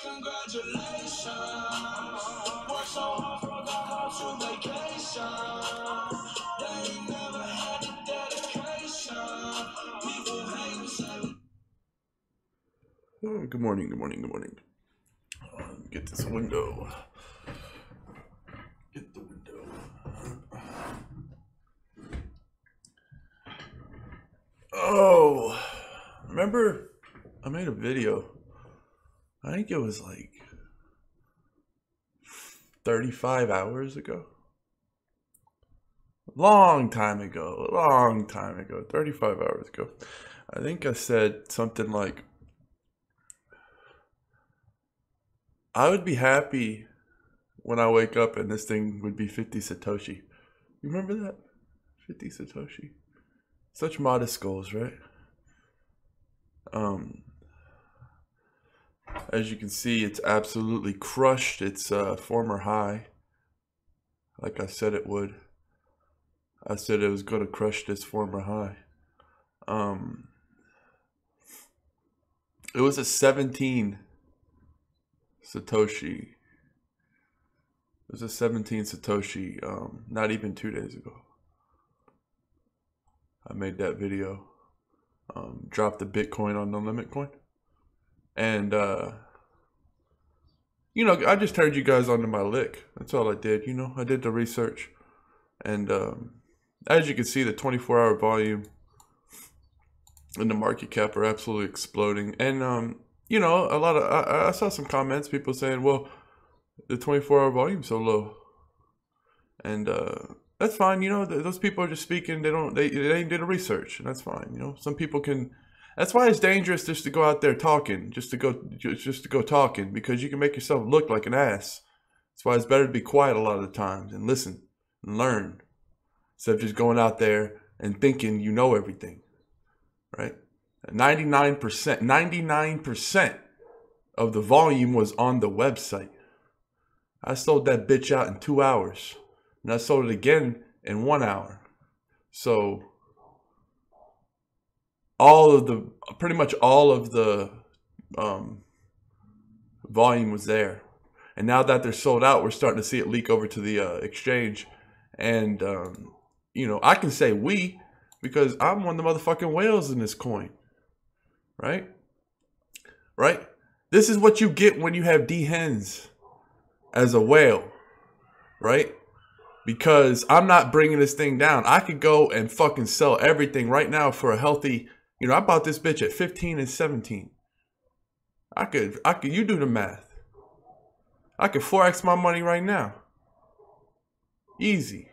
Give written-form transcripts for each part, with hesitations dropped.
Congratulations. Work so hard, forgot how to vacation. They ain't never had the dedication. People hate me, say. Oh, good morning, good morning, good morning. Get this window. Get the window. Oh, remember I made a video. I think it was like 35 hours ago. Long time ago, 35 hours ago. I think I said something like, I would be happy when I wake up and this thing would be 50 Satoshi. You remember that? 50 Satoshi. Such modest goals, right? As you can see, it's absolutely crushed its former high. Like I said it would. I said it was going to crush this former high. It was a 17 Satoshi. It was a 17 Satoshi, not even 2 days ago. I made that video. Dropped the Bitcoin on the limit coin. And, you know, I just turned you guys onto my lick. That's all I did, you know. I did the research. And as you can see, the 24-hour volume and the market cap are absolutely exploding. And, you know, a lot of, I saw some comments, people saying, well, the 24-hour volume's so low. And that's fine, you know, those people are just speaking, they ain't did a research, and that's fine, you know. Some people can, that's why it's dangerous just to go out there talking, just to go talking, because you can make yourself look like an ass. That's why it's better to be quiet a lot of the times and listen and learn, instead of just going out there and thinking you know everything, right? 99% of the volume was on the website. I sold that bitch out in 2 hours. And I sold it again in 1 hour. So pretty much all of the volume was there. And now that they're sold out, we're starting to see it leak over to the exchange. And, you know, I can say we, because I'm one of the motherfucking whales in this coin. Right? Right? This is what you get when you have D-hens as a whale. Right? Because I'm not bringing this thing down. I could go and fucking sell everything right now for a healthy, you know, I bought this bitch at 15 and 17. I could, you do the math. I could 4x my money right now. Easy.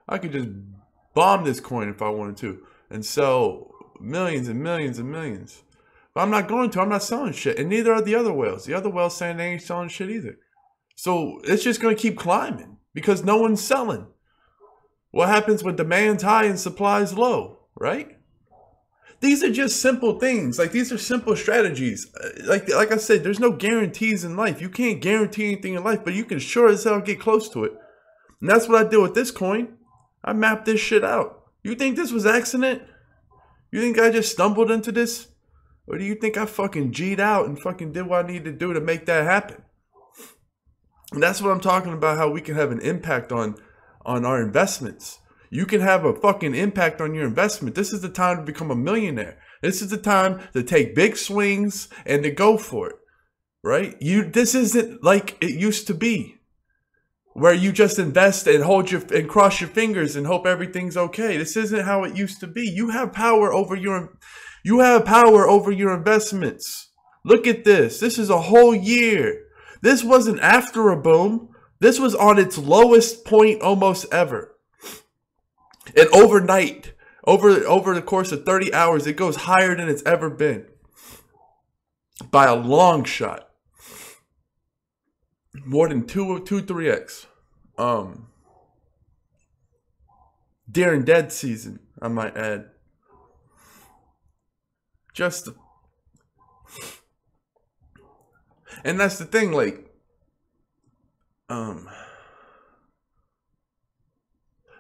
I could just bomb this coin if I wanted to and sell millions and millions and millions. But I'm not going to. I'm not selling shit. And neither are the other whales. The other whales saying they ain't selling shit either. So it's just going to keep climbing. Because no one's selling. What happens when demand's high and supply's low, right? These are just simple things. Like, these are simple strategies. Like I said, there's no guarantees in life. You can't guarantee anything in life, but you can sure as hell get close to it. And that's what I did with this coin. I mapped this shit out. You think this was accident? You think I just stumbled into this? Or do you think I fucking G'd out and fucking did what I needed to do to make that happen? And that's what I'm talking about, how we can have an impact on our investments. You can have a fucking impact on your investment. This is the time to become a millionaire. This is the time to take big swings and to go for it, right? This isn't like it used to be, where you just invest and and cross your fingers and hope everything's okay. This isn't how it used to be. You have power over your investments. Look at this. This is a whole year. This wasn't after a boom. This was on its lowest point almost ever. And overnight, over the course of 30 hours, it goes higher than it's ever been. By a long shot. More than 3x. During dead season, I might add. And that's the thing, like,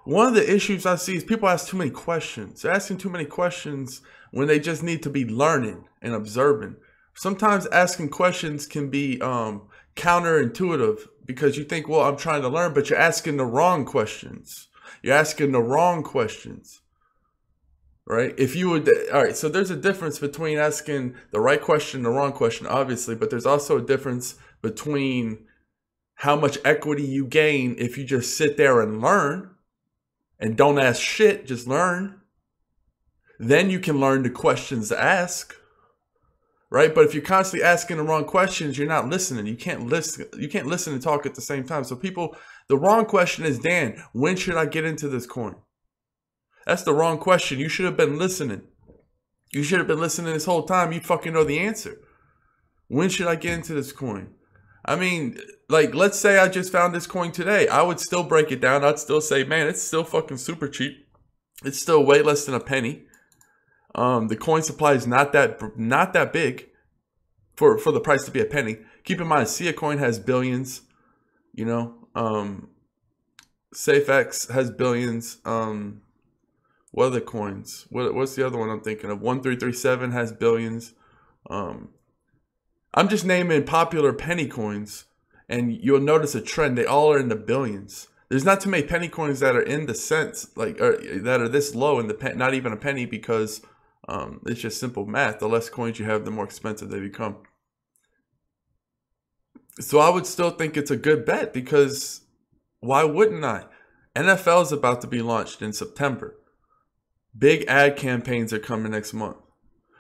one of the issues I see is people ask too many questions. They're asking too many questions when they just need to be learning and observing. sometimes asking questions can be counterintuitive because you think, well, I'm trying to learn, but you're asking the wrong questions. You're asking the wrong questions, right? If you would, all right, so there's a difference between asking the right question and the wrong question, obviously, but there's also a difference between how much equity you gain if you just sit there and learn and don't ask shit, just learn. Then you can learn the questions to ask, right? But if you're constantly asking the wrong questions, you're not listening. You can't listen. You can't listen and talk at the same time. So people, the wrong question is, Dan, when should I get into this coin? That's the wrong question. You should have been listening. You should have been listening this whole time. You fucking know the answer. When should I get into this coin? I mean, like, let's say I just found this coin today. I would still break it down. I'd still say, man, it's still fucking super cheap. It's still way less than a penny. The coin supply is not that big for the price to be a penny. Keep in mind, Sia coin has billions. You know, SafeX has billions. What other coins? What's the other one I'm thinking of? 1337 has billions. I'm just naming popular penny coins, and you'll notice a trend. They all are in the billions. There's not too many penny coins that are in the cents, like, or that are this low in the not even a penny, because it's just simple math. The less coins you have, the more expensive they become. So I would still think it's a good bet, because why wouldn't I? NFL is about to be launched in September. Big ad campaigns are coming next month.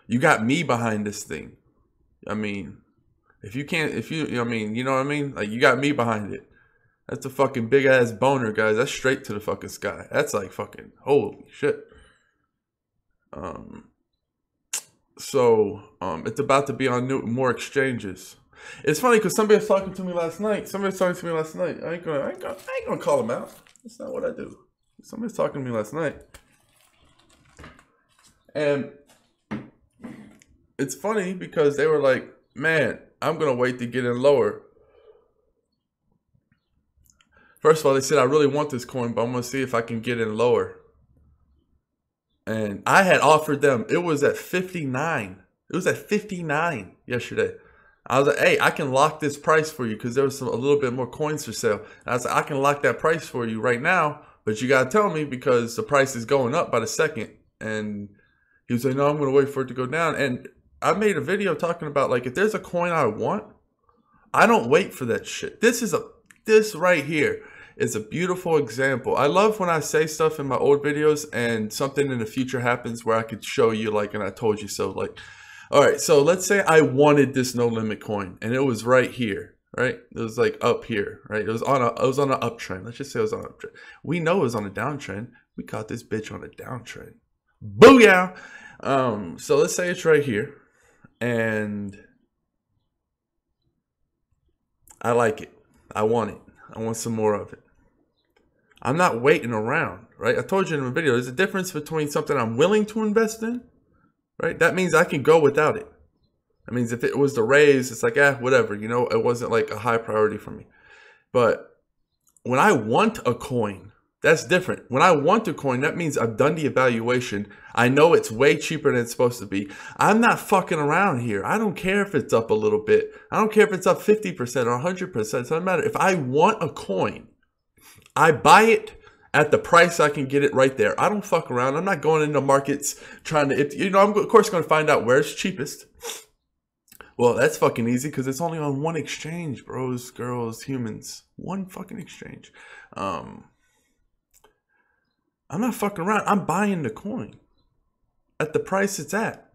You got me behind this thing. I mean, I mean, you know what I mean? Like, you got me behind it. That's a fucking big ass boner, guys. That's straight to the fucking sky. That's like fucking, holy shit. So it's about to be on more exchanges. It's funny because somebody was talking to me last night. I ain't gonna call them out. That's not what I do. Somebody was talking to me last night. And it's funny because they were like, man, I'm going to wait to get in lower. First of all, they said, I really want this coin, but I'm going to see if I can get in lower. And I had offered them, it was at 59. It was at 59 yesterday. I was like, hey, I can lock this price for you, because there was a little bit more coins for sale. And I was like, I can lock that price for you right now, but you got to tell me, because the price is going up by the second. And he was like, no, I'm going to wait for it to go down. And I made a video talking about, like, if there's a coin I want, I don't wait for that shit. This right here is a beautiful example. I love when I say stuff in my old videos and something in the future happens where I could show you, like, and I told you so. Like, all right, so let's say I wanted this no limit coin, and it was right here, right? It was like up here, right? It was on an uptrend. Let's just say it was on an uptrend. We know it was on a downtrend. We caught this bitch on a downtrend. Booyah! So let's say it's right here, and I like it. I want it. I want some more of it. I'm not waiting around, right? I told you in the video, there's a difference between something I'm willing to invest in, right? That means I can go without it. That means if it was the raise, it's like, whatever, you know, it wasn't like a high priority for me. But when I want a coin, that's different. When I want a coin, that means I've done the evaluation. I know it's way cheaper than it's supposed to be. I'm not fucking around here. I don't care if it's up a little bit. I don't care if it's up 50% or 100%. It doesn't matter. If I want a coin, I buy it at the price I can get it right there. I don't fuck around. I'm not going into markets trying to, you know, I'm of course going to find out where it's cheapest. Well, that's fucking easy because it's only on one exchange, bros, girls, humans. One fucking exchange. I'm not fucking around. I'm buying the coin at the price it's at.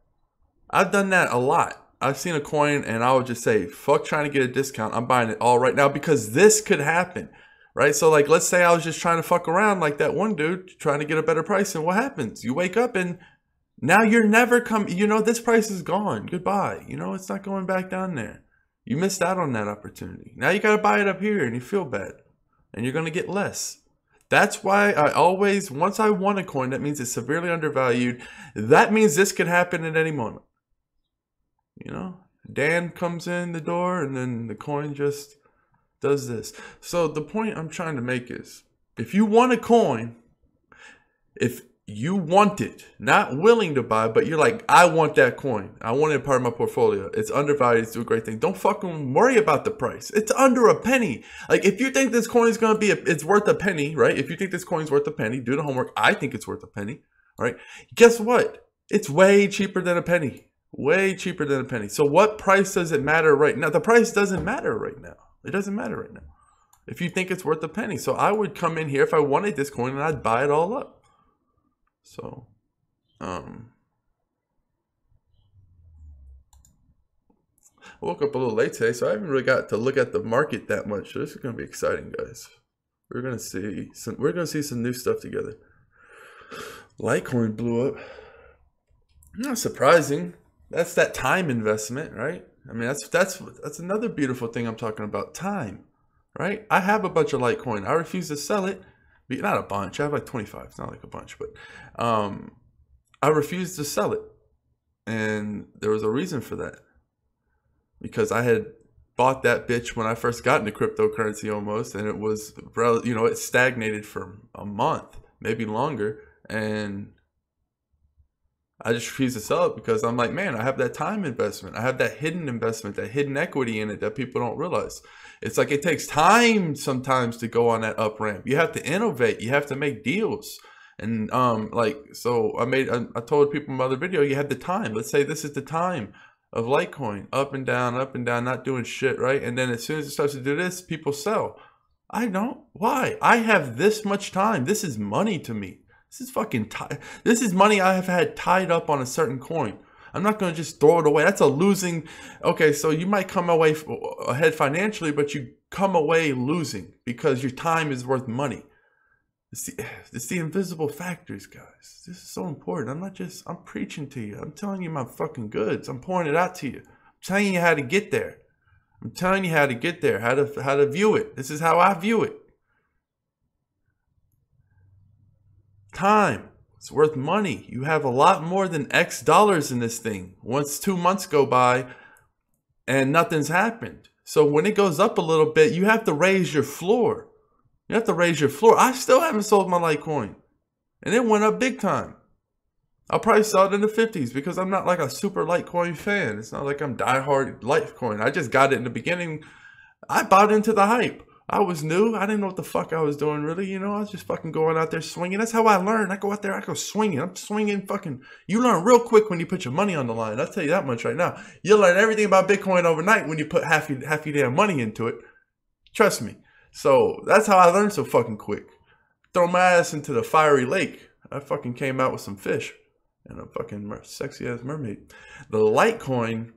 I've done that a lot. I've seen a coin and I would just say, fuck trying to get a discount. I'm buying it all right now because this could happen, right? So like, let's say I was just trying to fuck around like that one dude trying to get a better price. And what happens? You wake up and now you're never coming, you know, this price is gone. Goodbye. You know, it's not going back down there. You missed out on that opportunity. Now you got to buy it up here and you feel bad and you're going to get less. That's why I always, once I want a coin, that means it's severely undervalued. That means this could happen at any moment. You know, Dan comes in the door and then the coin just does this. So the point I'm trying to make is, if you want a coin, if you want it, not willing to buy, but you're like, I want that coin. I want it part of my portfolio. It's undervalued. It's a great thing. Don't fucking worry about the price. It's under a penny. Like, if you think this coin is going to be, it's worth a penny, right? If you think this coin's worth a penny, do the homework. I think it's worth a penny, right? Guess what? It's way cheaper than a penny. Way cheaper than a penny. So what price does it matter right now? The price doesn't matter right now. It doesn't matter right now. If you think it's worth a penny. So I would come in here if I wanted this coin and I'd buy it all up. So, I woke up a little late today, so I haven't really got to look at the market that much. So this is going to be exciting, guys. We're going to see some new stuff together. Litecoin blew up. Not surprising. That's that time investment, right? I mean, that's another beautiful thing I'm talking about. Time, right? I have a bunch of Litecoin. I refuse to sell it. Not a bunch. I have like 25. It's not like a bunch, but I refused to sell it. And there was a reason for that. Because I had bought that bitch when I first got into cryptocurrency almost. And it was, you know, it stagnated for a month, maybe longer. And I just refused to sell it because I'm like, man, I have that time investment. I have that hidden investment, that hidden equity in it that people don't realize. It's like it takes time sometimes to go on that up ramp. You have to innovate. You have to make deals. And so I told people in my other video, you have the time. Let's say this is the time of Litecoin, up and down, not doing shit, right? And then as soon as it starts to do this, people sell. I don't. Why? I have this much time. This is money to me. This is fucking this is money I have had tied up on a certain coin. I'm not going to just throw it away. That's a losing. Okay, so you might come away ahead financially, but you come away losing because your time is worth money. It's the invisible factors, guys. This is so important. I'm preaching to you. I'm telling you my fucking goods. I'm pouring it out to you. I'm telling you how to get there. I'm telling you how to get there, how to view it. This is how I view it. Time. It's worth money. You have a lot more than X dollars in this thing. Once 2 months go by and nothing's happened. So when it goes up a little bit, you have to raise your floor. You have to raise your floor. I still haven't sold my Litecoin. And it went up big time. I'll probably sell it in the 50s because I'm not like a super Litecoin fan. It's not like I'm diehard Litecoin. I just got it in the beginning. I bought into the hype. I was new. I didn't know what the fuck I was doing, really. You know, I was just fucking going out there swinging. That's how I learn. I go out there, I go swinging. I'm swinging fucking. You learn real quick when you put your money on the line. I'll tell you that much right now. You'll learn everything about Bitcoin overnight when you put half your damn money into it. Trust me. So that's how I learned so fucking quick. Throw my ass into the fiery lake. I fucking came out with some fish and a fucking sexy ass mermaid. The Litecoin,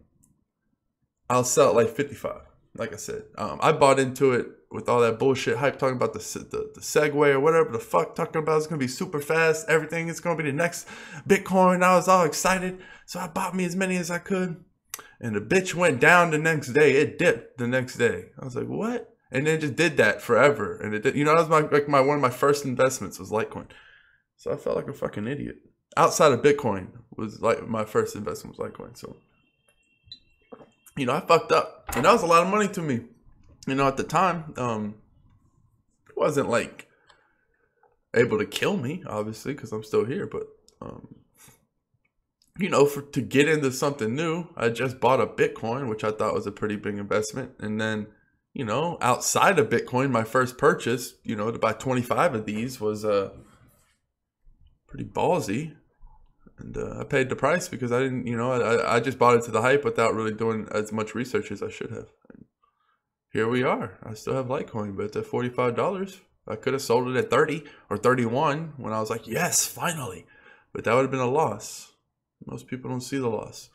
I'll sell it like 55. Like I said, I bought into it with all that bullshit hype talking about the Segway or whatever the fuck talking about. It's going to be super fast. Everything is going to be the next Bitcoin. I was all excited. So I bought me as many as I could. And the bitch went down the next day. It dipped the next day. I was like, what? And then it just did that forever. And it did, you know, that was one of my first investments was Litecoin. So I felt like a fucking idiot. Outside of Bitcoin was like my first investment was Litecoin. So, you know, I fucked up. And that was a lot of money to me. You know, at the time, it wasn't like able to kill me, obviously, because I'm still here. But, you know, to get into something new, I just bought a Bitcoin, which I thought was a pretty big investment. And then, you know, outside of Bitcoin, my first purchase, you know, to buy 25 of these was pretty ballsy. And I paid the price because I didn't, you know, I just bought into the hype without really doing as much research as I should have. And here we are. I still have Litecoin, but it's at $45. I could have sold it at 30 or 31 when I was like, yes, finally. But that would have been a loss. Most people don't see the loss.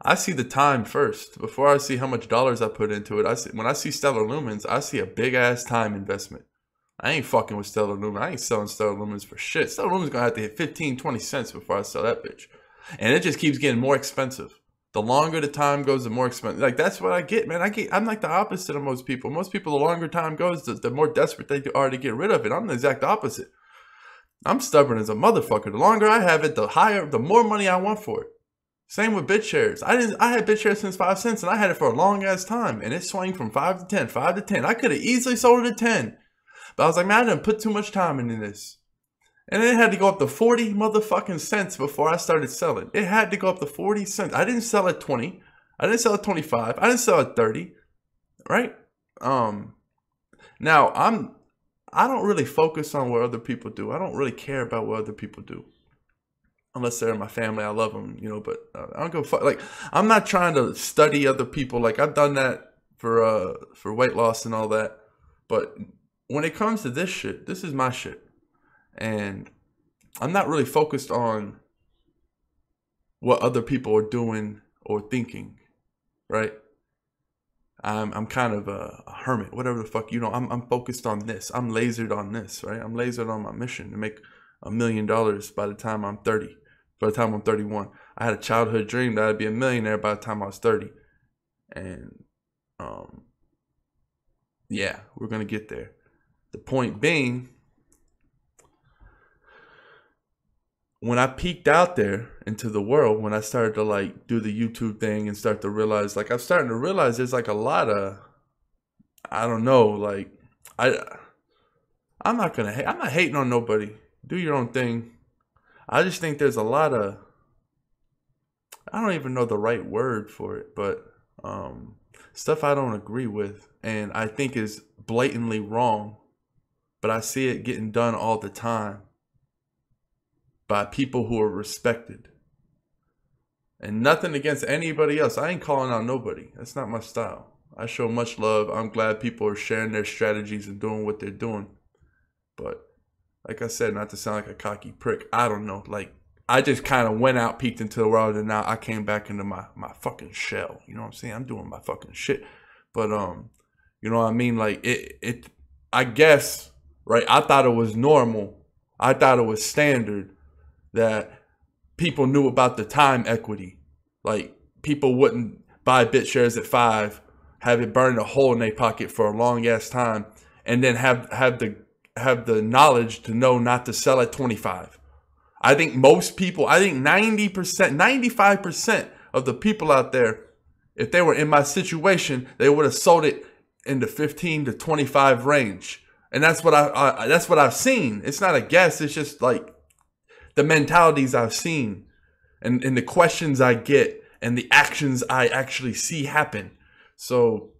I see the time first. Before I see how much dollars I put into it, when I see Stellar Lumens, I see a big-ass time investment. I ain't fucking with Stellar Lumens. I ain't selling Stellar Lumens for shit. Stellar Lumens gonna have to hit 15, 20 cents before I sell that bitch. And it just keeps getting more expensive. The longer the time goes, the more expensive. Like, that's what I get, man. I'm like the opposite of most people. Most people, the longer time goes, the more desperate they are to get rid of it. I'm the exact opposite. I'm stubborn as a motherfucker. The longer I have it, the more money I want for it. Same with BitShares. I had BitShares since 5 cents, and I had it for a long ass time. And it swung from 5 to 10, 5 to 10. I could have easily sold it at 10. But I was like, man, I didn't put too much time into this. And it had to go up to 40 motherfucking cents before I started selling. It had to go up to 40 cents. I didn't sell at 20. I didn't sell at 25. I didn't sell at 30. Right? Now I don't really focus on what other people do. I don't really care about what other people do. Unless they're in my family, I love them, you know, but I don't go fuck. Like, I'm not trying to study other people. Like, I've done that for weight loss and all that. But when it comes to this shit, this is my shit. And I'm not really focused on what other people are doing or thinking, right? I'm kind of a hermit, whatever the fuck, you know, I'm focused on this. I'm lasered on this, right? I'm lasered on my mission to make $1 million by the time I'm 30. By the time I'm 31, I had a childhood dream that I'd be a millionaire by the time I was 30. And, yeah, we're going to get there. The point being, when I peeked out there into the world, when I started to like do the YouTube thing and start to realize, like I'm starting to realize there's like a lot of, I don't know, like I'm not hating on nobody. Do your own thing. I just think there's a lot of, I don't even know the right word for it, but stuff I don't agree with and I think is blatantly wrong, but I see it getting done all the time by people who are respected. And nothing against anybody else. I ain't calling out nobody. That's not my style. I show much love. I'm glad people are sharing their strategies and doing what they're doing. But like I said, not to sound like a cocky prick, I don't know. Like, I just kind of went out, peeked into the world, and now I came back into my fucking shell. You know what I'm saying? I'm doing my fucking shit. But, you know what I mean? Like, I guess, right, I thought it was normal. I thought it was standard that people knew about the time equity. Like, people wouldn't buy BitShares at 5, have it burn a hole in their pocket for a long ass time, and then have the knowledge to know not to sell at 25. I think most people, I think 90%, 95% of the people out there, if they were in my situation, they would have sold it in the 15 to 25 range. And that's what that's what I've seen. It's not a guess. It's just like the mentalities I've seen and the questions I get and the actions I actually see happen. So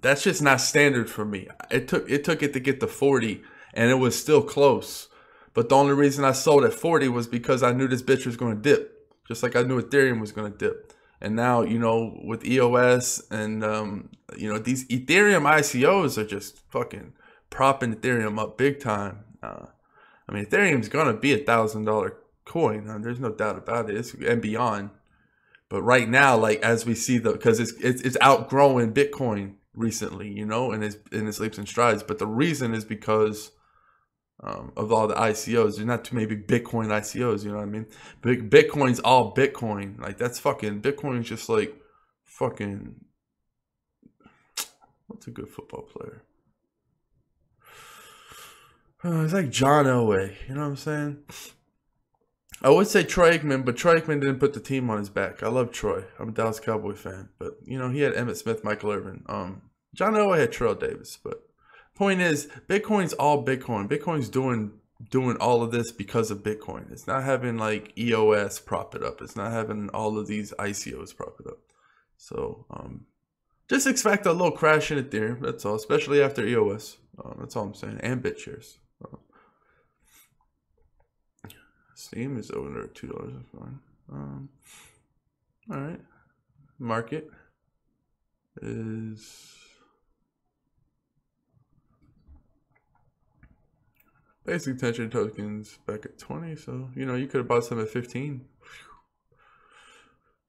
that's just not standard for me. It took it to get to 40 and it was still close. But the only reason I sold at 40 was because I knew this bitch was going to dip. Just like I knew Ethereum was going to dip. And now, you know, with EOS and, you know, these Ethereum ICOs are just fucking propping Ethereum up big time. I mean, Ethereum's going to be $1,000 coin. There's no doubt about it. And beyond. But right now, like, as we see because it's outgrowing Bitcoin recently, you know, in its leaps and strides. But the reason is because of all the ICOs. There's not too many big Bitcoin ICOs, you know what I mean? Bitcoin's all Bitcoin. Like, that's fucking, Bitcoin's just like fucking, what's a good football player? It's like John Elway, you know what I'm saying? I would say Troy Aikman, but Troy Aikman didn't put the team on his back. I love Troy. I'm a Dallas Cowboy fan. But, you know, he had Emmitt Smith, Michael Irvin. John Elway had Terrell Davis. But point is, Bitcoin's all Bitcoin. Bitcoin's doing all of this because of Bitcoin. It's not having, like, EOS prop it up. It's not having all of these ICOs prop it up. So, just expect a little crash in Ethereum. That's all, especially after EOS. That's all I'm saying. And BitShares. Steam is over $2. That's fine. All right. Market is basic attention tokens back at 20. So, you know, you could have bought some at 15.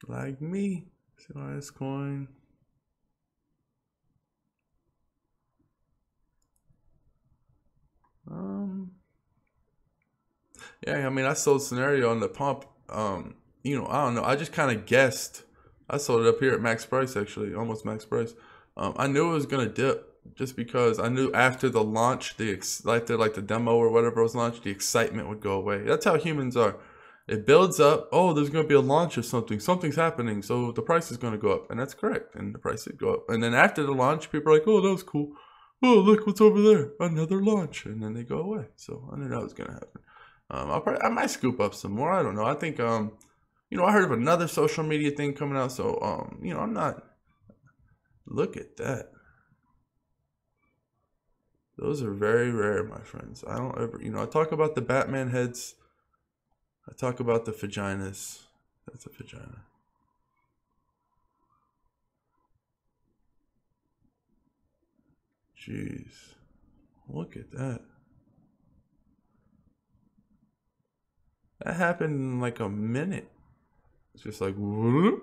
Like me. Litecoin. Yeah, I mean, I sold Scenario on the pump. You know, I don't know. I just kind of guessed. I sold it up here at max price, actually, almost max price. I knew it was gonna dip just because I knew after the launch, after like the demo or whatever was launched, the excitement would go away. That's how humans are. It builds up. Oh, there's gonna be a launch of something. Something's happening, so the price is gonna go up, and that's correct. And the price did go up. And then after the launch, people are like, "Oh, that was cool." oh, look what's over there, another launch, and then they go away. So I knew that was gonna happen. I might scoop up some more. I don't know. I think you know, I heard of another social media thing coming out. So you know, I'm not. Look at that. Those are very rare, my friends. I don't ever, you know, I talk about the Batman heads. I talk about the vaginas. That's a vagina. Jeez. Look at that. That happened in like a minute. It's just like, whoop.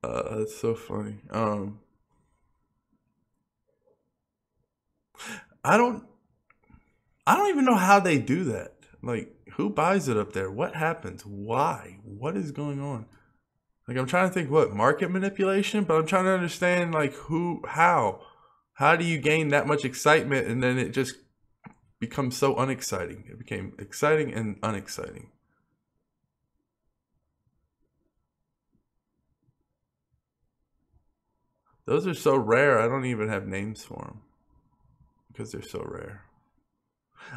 That's so funny. I don't even know how they do that. Like, who buys it up there? What happens? Why? What is going on? Like, I'm trying to think, what, market manipulation? But I'm trying to understand, like, who, how? How do you gain that much excitement and then it just becomes so unexciting? It became exciting and unexciting. Those are so rare, I don't even have names for them because they're so rare.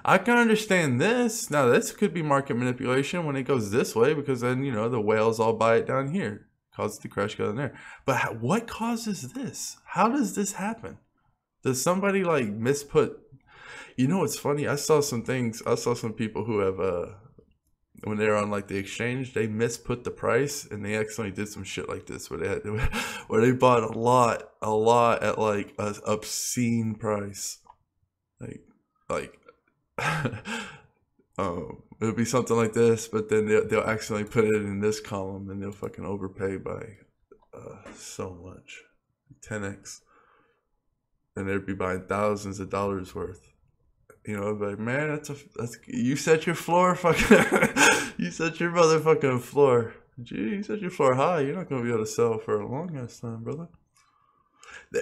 I can understand this. Now, this could be market manipulation when it goes this way because then, you know, the whales all buy it down here. Causes the crash go in there. But what causes this? How does this happen? Does somebody like misput? You know, it's funny. I saw some things. I saw some people who have, when they're on like the exchange, they misput the price and they accidentally did some shit like this where they had, where they bought a lot at like an obscene price. Like, it'll be something like this, but then they'll accidentally put it in this column and they'll fucking overpay by so much, 10x, and they'd be buying thousands of dollars worth. You know, like, man, that's you set your floor, fucking, you set your motherfucking floor. Gee, you set your floor high. You're not gonna be able to sell for a long ass time, brother.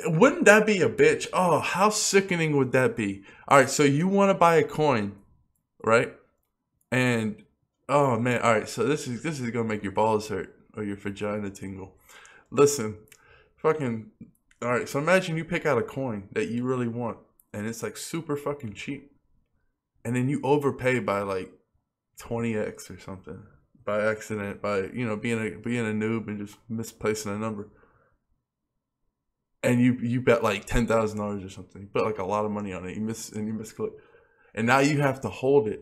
Wouldn't that be a bitch? Oh, how sickening would that be? All right, so you want to buy a coin, right? And oh man, all right, so this is gonna make your balls hurt or your vagina tingle. Listen, fucking, all right. So imagine you pick out a coin that you really want, and it's like super fucking cheap, and then you overpay by like 20x or something by accident, by, you know, being a noob and just misplacing a number. And you bet like $10,000 or something. You bet like a lot of money on it. You misclick, and now you have to hold it,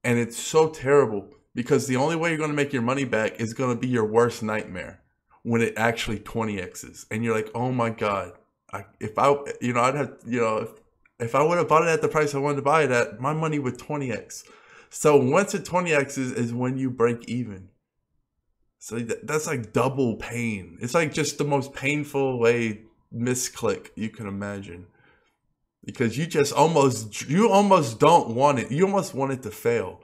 and it's so terrible because the only way you're going to make your money back is going to be your worst nightmare when it actually 20x's, and you're like, oh my god, if I would have bought it at the price I wanted to buy it at, my money would 20x. So once it 20x's is when you break even. So that's like double pain. It's like just the most painful way misclick you can imagine, because you almost don't want it. You almost want it to fail.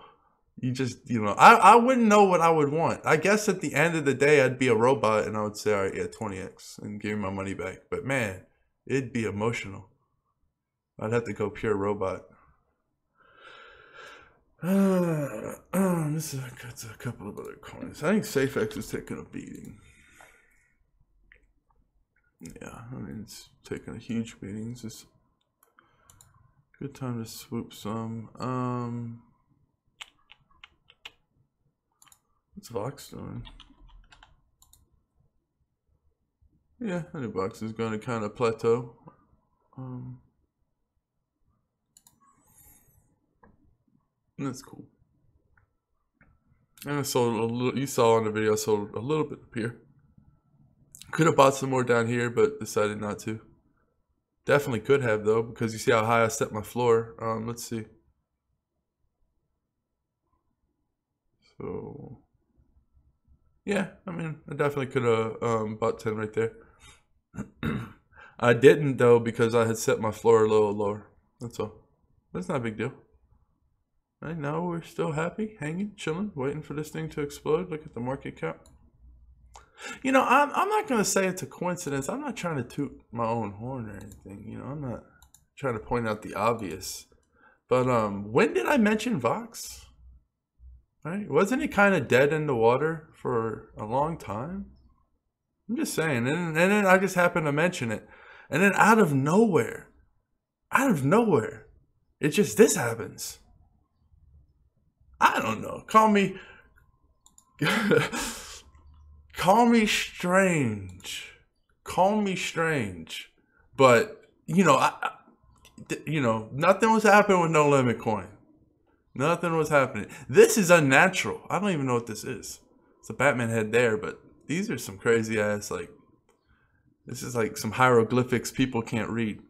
You just, you know, I wouldn't know what I would want. I guess at the end of the day, I'd be a robot and I would say, all right, yeah, 20x and give me my money back. But man, it'd be emotional. I'd have to go pure robot. This is a couple of other coins. I think SafeX is taking a beating. Yeah, I mean, it's taking a huge beating. It's just a good time to swoop some. What's Vox doing? Yeah, I think Vox is going to kind of plateau. That's cool. And I sold a little. You saw on the video, I sold a little bit up here. Could have bought some more down here, but decided not to. Definitely could have, though, because you see how high I set my floor. Let's see. So, yeah, I mean, I definitely could have bought 10 right there. I didn't, though, because I had set my floor a little lower. That's all. That's not a big deal. Right now, we're still happy, hanging, chilling, waiting for this thing to explode. Look at the market cap. You know, I'm not going to say it's a coincidence. I'm not trying to toot my own horn or anything. You know, I'm not trying to point out the obvious. But when did I mention Vox? Right? Wasn't it kind of dead in the water for a long time? I'm just saying. And then I just happened to mention it. And then out of nowhere, it just, this happens. I don't know. Call me strange. Call me strange. But, you know, nothing was happening with No Limit Coin. Nothing was happening. This is unnatural. I don't even know what this is. It's a Batman head there, but these are some crazy ass, like, this is like some hieroglyphics people can't read.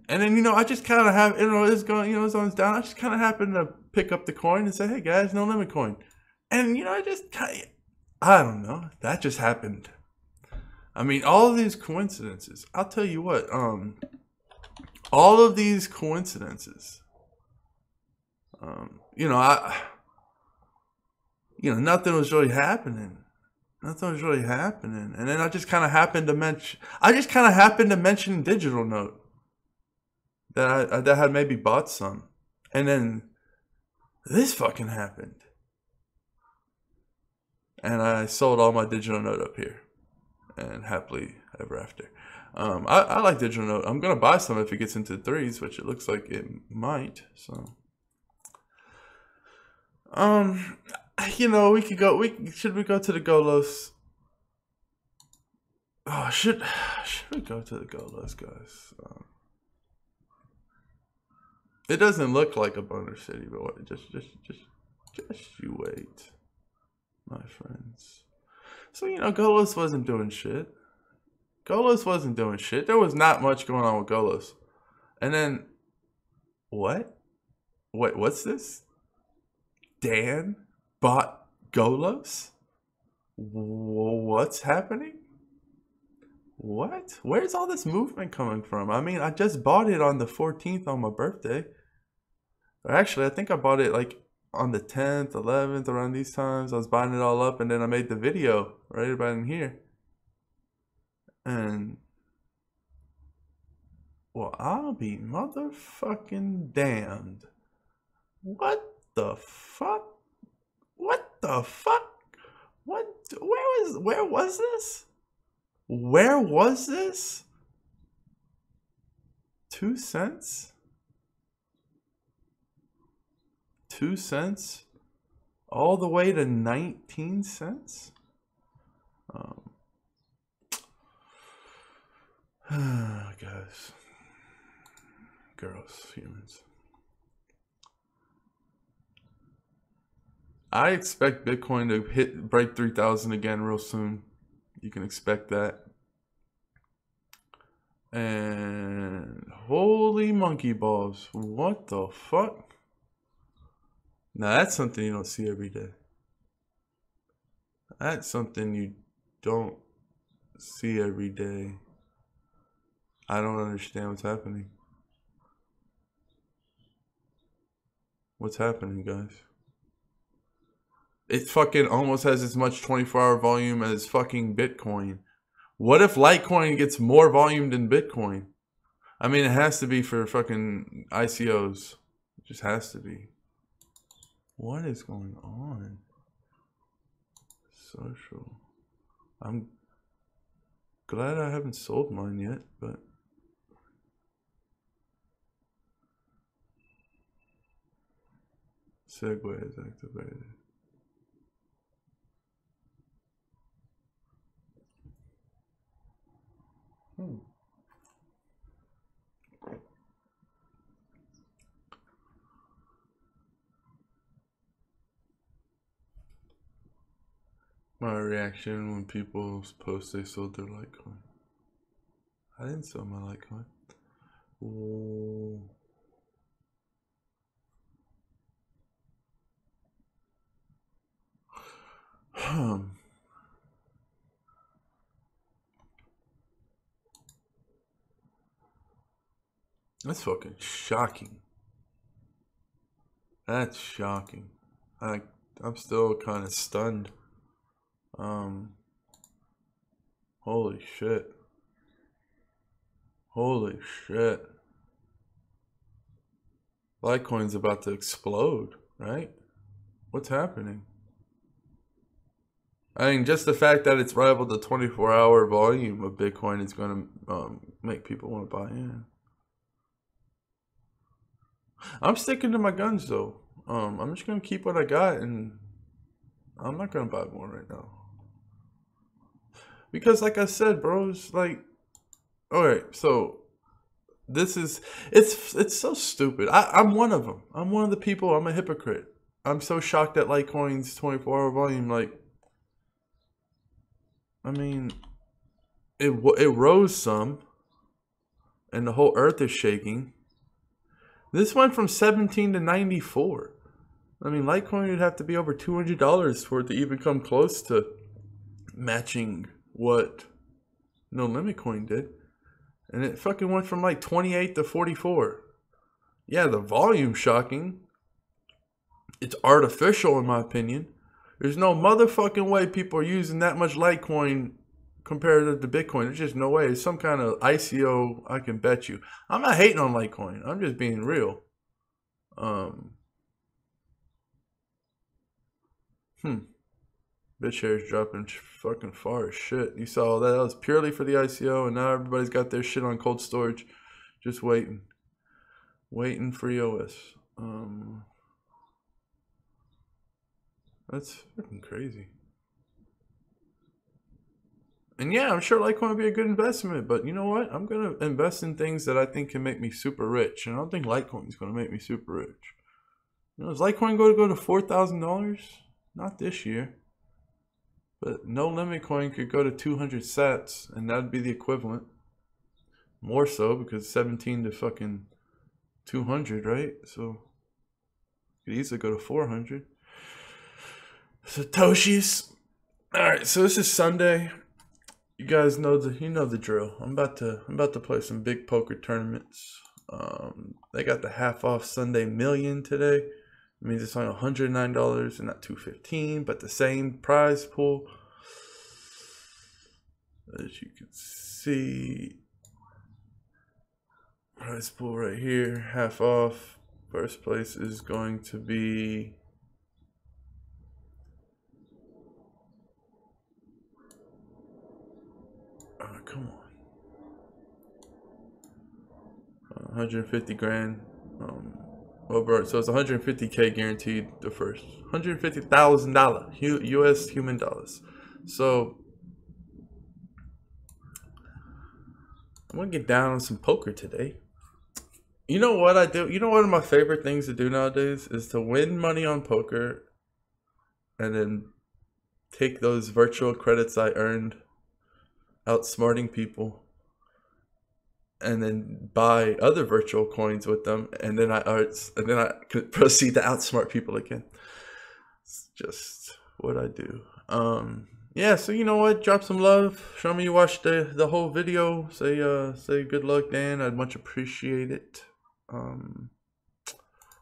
And then, I just kind of have, it's going, it's on down. I just kind of happened to pick up the coin and say, hey guys, No Limit Coin. And, I just kind of, I don't know. That just happened. I mean, all of these coincidences, I'll tell you what, all of these coincidences, nothing was really happening. Nothing was really happening. And then I just kind of happened to mention Digital Note. That had maybe bought some. And then this fucking happened. And I sold all my Digital Note up here. And happily ever after. I like Digital Note. I'm going to buy some if it gets into threes, which it looks like it might. So, we could go. Should we go to the Golos? Oh, should we go to the Golos, guys? It doesn't look like a boner city, but what, just you wait, my friends. So, Golos wasn't doing shit. There was not much going on with Golos. And then, what? Wait, what's this? Dan bought Golos? What's happening? What? Where's all this movement coming from? I mean, I just bought it on the 14th on my birthday. Or actually, I think I bought it like on the 10th, 11th, around these times. I was buying it all up, and then I made the video right about in here. And, well, I'll be motherfucking damned. What the fuck? What the fuck? What? Where was this? Where was this? 2 cents? 2 cents? All the way to 19 cents? Guys. Girls, humans. I expect Bitcoin to break 3,000 again real soon. You can expect that. And holy monkey balls. What the fuck? Now that's something you don't see every day. That's something you don't see every day. I don't understand what's happening. What's happening, guys? It fucking almost has as much 24-hour volume as fucking Bitcoin. What if Litecoin gets more volume than Bitcoin? I mean, it has to be for fucking ICOs. It just has to be. What is going on? Social. I'm glad I haven't sold mine yet, but Segway is activated. My reaction when people post they sold their Litecoin. I didn't sell my Litecoin. Ooh. That's fucking shocking. That's shocking. I'm still kind of stunned. Holy shit. Holy shit. Litecoin's about to explode, right? What's happening? I mean, just the fact that it's rivaled the 24-hour volume of Bitcoin is going to make people want to buy in. I'm sticking to my guns, though. I'm just going to keep what I got, and I'm not going to buy more right now. Because, like I said, bro, it's like, all right, so this is, it's so stupid. I'm one of them. I'm one of the people. I'm a hypocrite. I'm so shocked at Litecoin's 24-hour volume. Like, I mean, it rose some, and the whole earth is shaking. This went from 17 to 94. I mean, Litecoin would have to be over $200 for it to even come close to matching what No Limit Coin did. And it fucking went from like 28 to 44. Yeah, the volume's shocking. It's artificial, in my opinion. There's no motherfucking way people are using that much Litecoin compared to Bitcoin. There's just no way. It's some kind of ICO, I can bet you. I'm not hating on Litecoin. I'm just being real. BitShares dropping fucking far as shit. You saw that. That was purely for the ICO, and now everybody's got their shit on cold storage. Just waiting. Waiting for EOS. That's fucking crazy. And yeah, I'm sure Litecoin would be a good investment, but you know what? I'm going to invest in things that I think can make me super rich. And I don't think Litecoin is going to make me super rich. You know, is Litecoin going to go to $4,000? Not this year. But No Limit Coin could go to 200 sats, and that'd be the equivalent. More so, because 17 to fucking 200, right? So, it could easily go to 400. Satoshis. Alright, so this is Sunday. You guys know the drill. I'm about to play some big poker tournaments. They got the half off Sunday million today. It means it's only $109 and not $215, but the same prize pool. As you can see, prize pool right here, half off. First place is going to be come on, 150 grand. Over, so it's 150K guaranteed the first. $150,000 US human dollars. So I'm gonna get down on some poker today. You know what I do? You know, one of my favorite things to do nowadays is to win money on poker and then take those virtual credits I earned outsmarting people and then buy other virtual coins with them, and then I could proceed to outsmart people again. It's just what I do. Yeah, so you know what? Drop some love. Show me you watched the whole video. Say good luck, Dan. I'd much appreciate it. You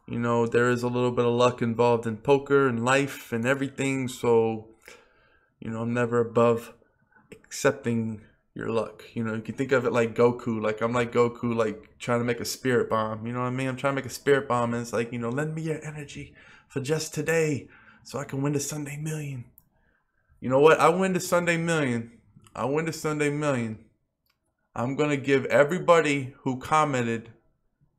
know, there is a little bit of luck involved in poker and life and everything, so you know, I'm never above accepting your luck. You know, you can think of it like Goku. Like, I'm like Goku, like trying to make a spirit bomb. You know what I mean? I'm trying to make a spirit bomb, and it's like, you know, lend me your energy for just today so I can win the Sunday million. You know what? I win the Sunday million. I'm going to give everybody who commented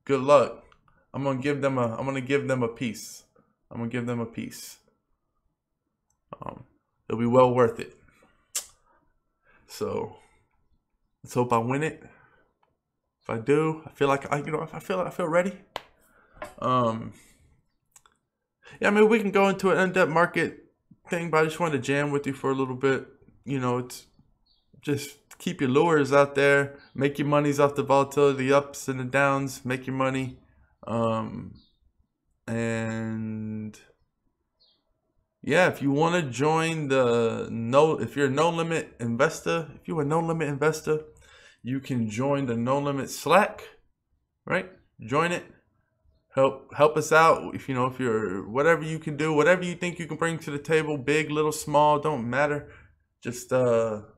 good luck. I'm going to give them a piece. It'll be well worth it. So let's hope I win it. If I do, I feel like I feel ready. Yeah, I mean, we can go into an in-depth market thing, but I just wanted to jam with you for a little bit. You know, it's just keep your lures out there, make your monies off the volatility, ups and the downs, make your money. And yeah, if you want to join if you're a No Limit investor, you can join the No Limit Slack, right? Join it. Help us out. If you're whatever you can do, whatever you think you can bring to the table, big, little, small, don't matter. Just we're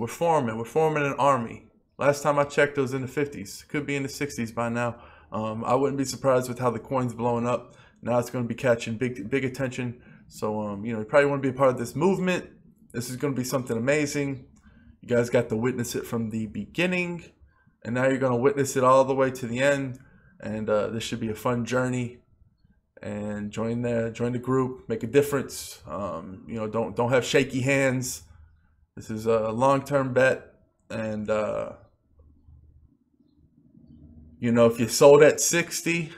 forming an army. Last time I checked, it was in the 50s. Could be in the 60s by now. I wouldn't be surprised with how the coin's blowing up. Now it's going to be catching big attention. So, you know, you probably want to be a part of this movement. This is going to be something amazing. You guys got to witness it from the beginning, and now you're going to witness it all the way to the end. And this should be a fun journey. And join the group, make a difference. You know, don't have shaky hands. This is a long-term bet, and you know, if you sold at 60,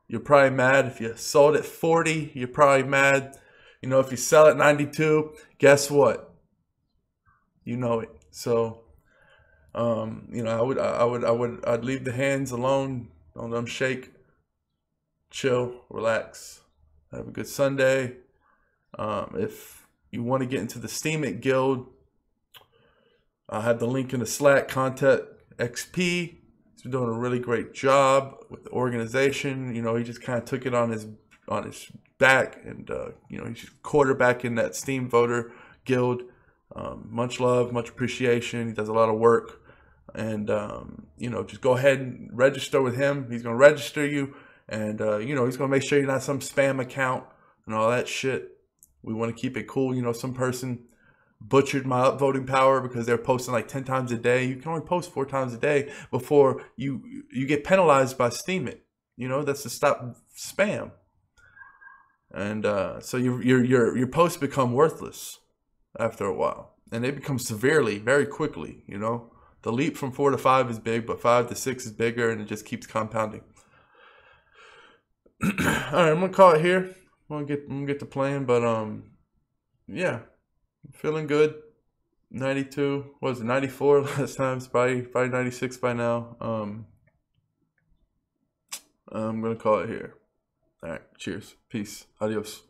you're probably mad. If you sold at 40, you're probably mad. You know, if you sell at 92, guess what? You know it. So, you know, I'd leave the hands alone. Don't let them shake. Chill, relax, have a good Sunday. If you want to get into the Steam It Guild, I have the link in the Slack. Contact XP. He's been doing a really great job with the organization. You know, he just kind of took it on his back, and you know, he's quarterbacking that Steam Voter Guild. Much love, much appreciation. He does a lot of work, and you know, just go ahead and register with him. He's going to register you. And, you know, he's going to make sure you're not some spam account and all that shit. We want to keep it cool. You know, some person butchered my upvoting power because they're posting like 10 times a day. You can only post 4 times a day before you get penalized by Steam It. You know, that's to stop spam. And so your posts become worthless after a while. And they become severely, very quickly, you know. The leap from 4 to 5 is big, but 5 to 6 is bigger, and it just keeps compounding. All right, I'm gonna call it here. I'm gonna get to playing, but yeah, feeling good. 92, what was it, 94 last time? It's probably 96 by now. I'm gonna call it here. All right, cheers, peace, adios.